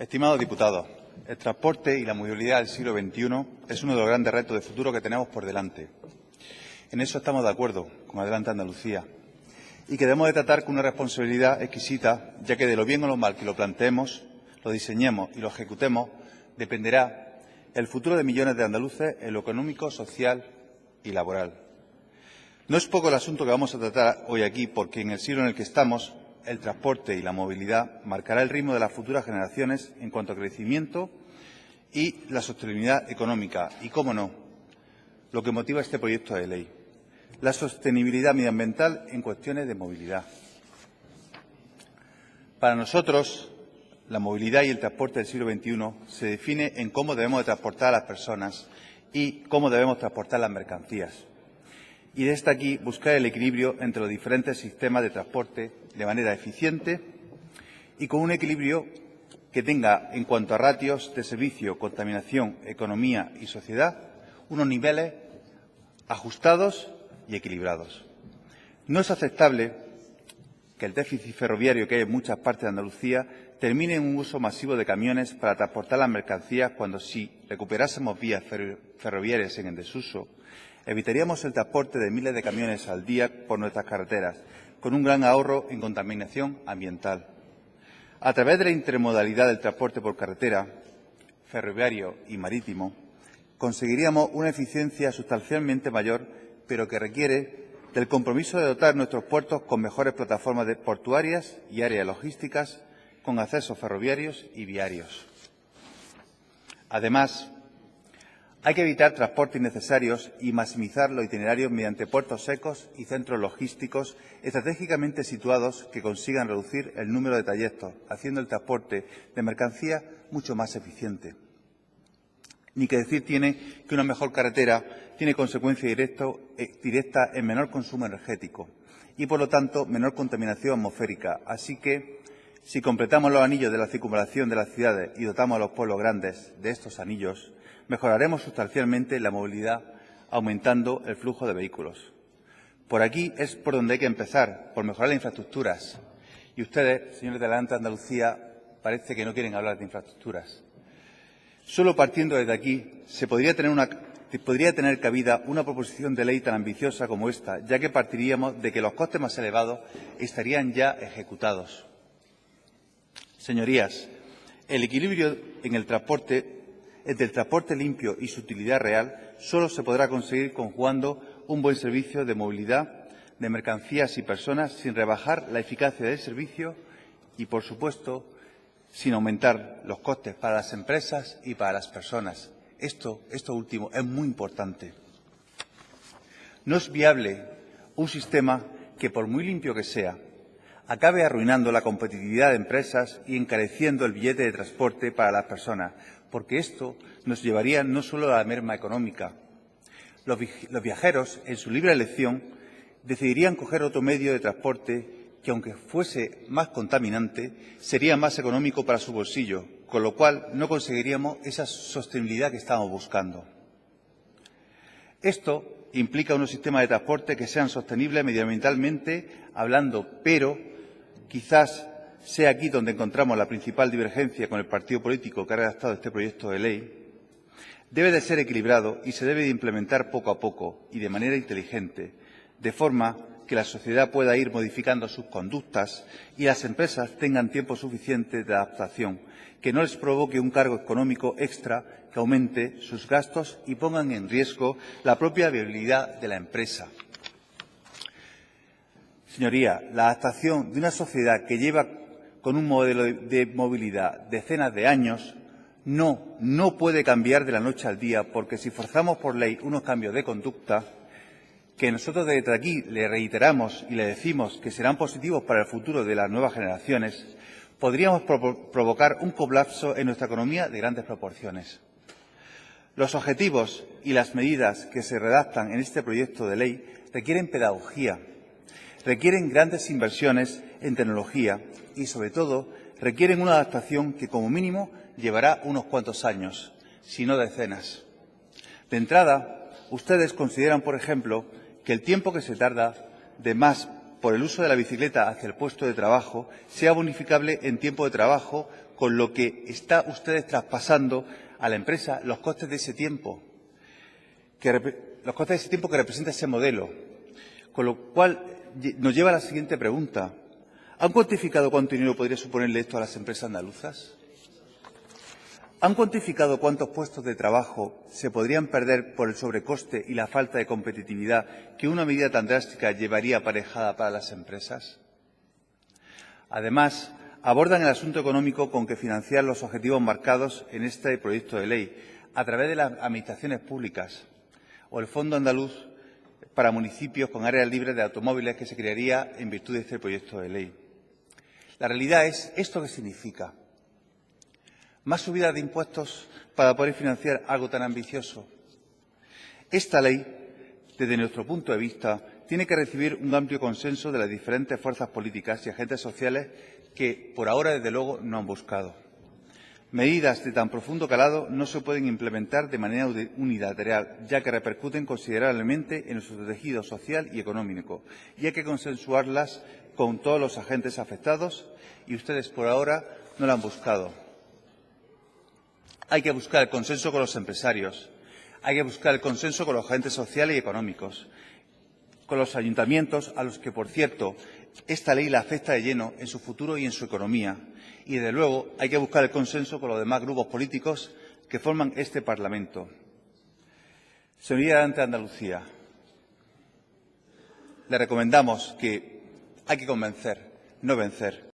Estimados diputados, el transporte y la movilidad del siglo XXI es uno de los grandes retos de futuro que tenemos por delante. En eso estamos de acuerdo con Adelante Andalucía y que debemos de tratar con una responsabilidad exquisita, ya que de lo bien o lo mal que lo planteemos, lo diseñemos y lo ejecutemos, dependerá el futuro de millones de andaluces en lo económico, social y laboral. No es poco el asunto que vamos a tratar hoy aquí, porque en el siglo en el que estamos, el transporte y la movilidad marcará el ritmo de las futuras generaciones en cuanto a crecimiento y la sostenibilidad económica y, cómo no, lo que motiva este proyecto de ley, la sostenibilidad medioambiental en cuestiones de movilidad. Para nosotros, la movilidad y el transporte del siglo XXI se define en cómo debemos de transportar a las personas y cómo debemos transportar las mercancías. Y desde aquí buscar el equilibrio entre los diferentes sistemas de transporte de manera eficiente y con un equilibrio que tenga, en cuanto a ratios de servicio, contaminación, economía y sociedad, unos niveles ajustados y equilibrados. No es aceptable que el déficit ferroviario que hay en muchas partes de Andalucía termine en un uso masivo de camiones para transportar las mercancías, cuando si recuperásemos vías ferroviarias en desuso, evitaríamos el transporte de miles de camiones al día por nuestras carreteras, con un gran ahorro en contaminación ambiental. A través de la intermodalidad del transporte por carretera, ferroviario y marítimo, conseguiríamos una eficiencia sustancialmente mayor, pero que requiere del compromiso de dotar nuestros puertos con mejores plataformas portuarias y áreas logísticas con accesos ferroviarios y viarios. Además, hay que evitar transportes innecesarios y maximizar los itinerarios mediante puertos secos y centros logísticos estratégicamente situados que consigan reducir el número de trayectos, haciendo el transporte de mercancías mucho más eficiente. Ni que decir tiene que una mejor carretera tiene consecuencia directa en menor consumo energético y, por lo tanto, menor contaminación atmosférica. Así que, si completamos los anillos de la circunvalación de las ciudades y dotamos a los pueblos grandes de estos anillos, mejoraremos sustancialmente la movilidad, aumentando el flujo de vehículos. Por aquí es por donde hay que empezar, por mejorar las infraestructuras. Y ustedes, señores de Adelante Andalucía, parece que no quieren hablar de infraestructuras. Solo partiendo desde aquí podría tener cabida una proposición de ley tan ambiciosa como esta, ya que partiríamos de que los costes más elevados estarían ya ejecutados. Señorías, el equilibrio entre el transporte limpio y su utilidad real solo se podrá conseguir conjugando un buen servicio de movilidad de mercancías y personas sin rebajar la eficacia del servicio y, por supuesto, sin aumentar los costes para las empresas y para las personas. Esto último es muy importante. No es viable un sistema que, por muy limpio que sea, acabe arruinando la competitividad de empresas y encareciendo el billete de transporte para las personas, porque esto nos llevaría no solo a la merma económica. Los viajeros, en su libre elección, decidirían coger otro medio de transporte que, aunque fuese más contaminante, sería más económico para su bolsillo, con lo cual no conseguiríamos esa sostenibilidad que estamos buscando. Esto implica unos sistemas de transporte que sean sostenibles medioambientalmente hablando, pero quizás sea aquí donde encontramos la principal divergencia con el partido político que ha redactado este proyecto de ley. Debe de ser equilibrado y se debe de implementar poco a poco y de manera inteligente, de forma que la sociedad pueda ir modificando sus conductas y las empresas tengan tiempo suficiente de adaptación, que no les provoque un cargo económico extra que aumente sus gastos y pongan en riesgo la propia viabilidad de la empresa. Señoría, la adaptación de una sociedad que lleva con un modelo de movilidad decenas de años no puede cambiar de la noche al día, porque si forzamos por ley unos cambios de conducta, que nosotros desde aquí le reiteramos y le decimos que serán positivos para el futuro de las nuevas generaciones, podríamos provocar un colapso en nuestra economía de grandes proporciones. Los objetivos y las medidas que se redactan en este proyecto de ley requieren pedagogía, requieren grandes inversiones en tecnología y, sobre todo, requieren una adaptación que, como mínimo, llevará unos cuantos años, si no decenas. De entrada, ustedes consideran, por ejemplo, que el tiempo que se tarda de más por el uso de la bicicleta hacia el puesto de trabajo sea bonificable en tiempo de trabajo, con lo que está ustedes traspasando a la empresa los costes de ese tiempo, que representa ese modelo. Con lo cual nos lleva a la siguiente pregunta. ¿Han cuantificado cuánto dinero podría suponerle esto a las empresas andaluzas? ¿Han cuantificado cuántos puestos de trabajo se podrían perder por el sobrecoste y la falta de competitividad que una medida tan drástica llevaría aparejada para las empresas? Además, abordan el asunto económico con que financiar los objetivos marcados en este proyecto de ley a través de las administraciones públicas o el Fondo Andaluz para municipios con áreas libres de automóviles que se crearía en virtud de este proyecto de ley. La realidad es, ¿esto qué significa? ¿Más subidas de impuestos para poder financiar algo tan ambicioso? Esta ley, desde nuestro punto de vista, tiene que recibir un amplio consenso de las diferentes fuerzas políticas y agentes sociales que, por ahora, desde luego, no han buscado. Medidas de tan profundo calado no se pueden implementar de manera unilateral, ya que repercuten considerablemente en nuestro tejido social y económico, y hay que consensuarlas con todos los agentes afectados, y ustedes, por ahora, no lo han buscado. Hay que buscar el consenso con los empresarios, hay que buscar el consenso con los agentes sociales y económicos, con los ayuntamientos, a los que, por cierto, esta ley la afecta de lleno en su futuro y en su economía. Y, desde luego, hay que buscar el consenso con los demás grupos políticos que forman este Parlamento. Señoría de Andalucía, le recomendamos que hay que convencer, no vencer.